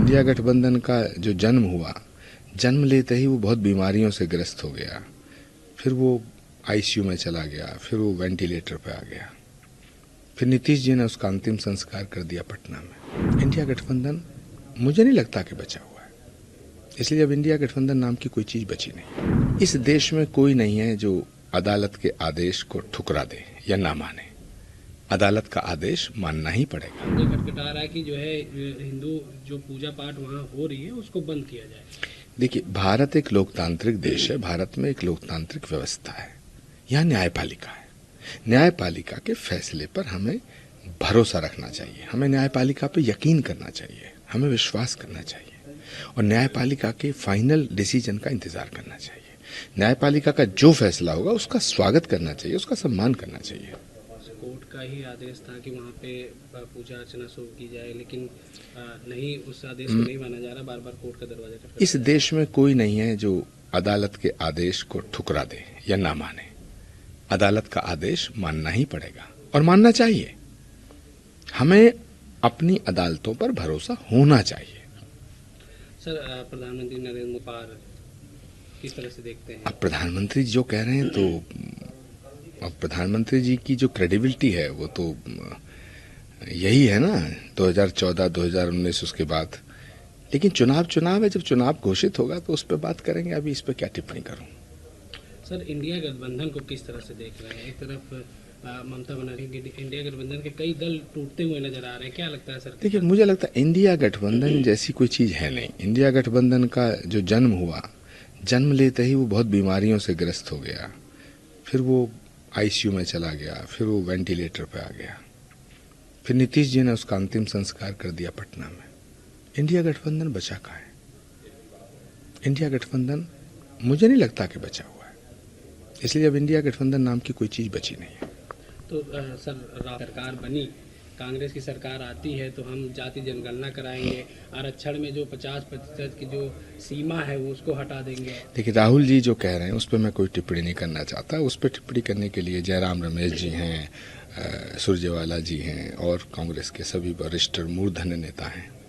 India गठबंधन का जो जन्म हुआ, जन्म लेते ही वो बहुत बीमारियों से ग्रस्त हो गया। फिर वो आईसीयू में चला गया, फिर वो वेंटिलेटर पे आ गया। फिर नीतीश जी ने उसका अंतिम संस्कार कर दिया पटना में। इंडिया गठबंधन मुझे नहीं लगता कि बचा हुआ है, इसलिए अब इंडिया गठबंधन नाम की कोई चीज बची नहीं। इस देश में कोई नहीं है जो अदालत के आदेश को ठुकरा दे या ना माने। अदालत का आदेश मानना ही पड़ेगा। मुझे खटखटा रहा है कि जो है हिंदू जो पूजा पाठ वहाँ हो रही है उसको बंद किया जाए। देखिए, भारत एक लोकतांत्रिक देश है, भारत में एक लोकतांत्रिक व्यवस्था है, यहाँ न्यायपालिका है। न्यायपालिका के फैसले पर हमें भरोसा रखना चाहिए, हमें न्यायपालिका पे यकीन करना चाहिए, हमें विश्वास करना चाहिए और न्यायपालिका के फाइनल डिसीजन का इंतजार करना चाहिए। न्यायपालिका का जो फैसला होगा उसका स्वागत करना चाहिए, उसका सम्मान करना चाहिए। कोर्ट का ही आदेश था कि वहाँ पे पूजा अर्चना शुरू की जाए, लेकिन नहीं, उस आदेश को नहीं माना जा रहा, बार बार कोर्ट का दरवाजा खटखटा। इस देश में कोई नहीं है जो अदालत के आदेश को ठुकरा दे या ना माने। अदालत का आदेश मानना ही पड़ेगा और मानना चाहिए। हमें अपनी अदालतों पर भरोसा होना चाहिए। सर, प्रधानमंत्री नरेंद्र मोदी किस तरह से देखते हैं? अब प्रधानमंत्री जो कह रहे हैं, तो अब प्रधानमंत्री जी की जो क्रेडिबिलिटी है वो तो यही है ना, 2014, 2019 उसके बाद। लेकिन चुनाव है, जब चुनाव घोषित होगा तो उस पर बात करेंगे। अभी इस पर क्या टिप्पणी करूं? सर, इंडिया गठबंधन को किस तरह से देख रहे हैं? एक तरफ ममता बनर्जी, इंडिया गठबंधन के कई दल टूटते हुए नजर आ रहे हैं, क्या लगता है सर? देखिए, मुझे लगता है इंडिया गठबंधन जैसी कोई चीज है नहीं। इंडिया गठबंधन का जो जन्म हुआ, जन्म लेते ही वो बहुत बीमारियों से ग्रस्त हो गया। फिर वो आईसीयू में चला गया, फिर वो वेंटिलेटर पे आ गया। फिर नीतीश जी ने उसका अंतिम संस्कार कर दिया पटना में। इंडिया गठबंधन बचा कहाँ है? इंडिया गठबंधन मुझे नहीं लगता कि बचा हुआ है, इसलिए अब इंडिया गठबंधन नाम की कोई चीज बची नहीं है। तो सर, सरकार बनी, कांग्रेस की सरकार आती है तो हम जाति जनगणना कराएंगे, आरक्षण में जो 50% की जो सीमा है वो उसको हटा देंगे। देखिए, राहुल जी जो कह रहे हैं उस पर मैं कोई टिप्पणी नहीं करना चाहता। उस पर टिप्पणी करने के लिए जयराम रमेश जी हैं, सुरजेवाला जी हैं और कांग्रेस के सभी वरिष्ठ मूर्धन्य नेता हैं।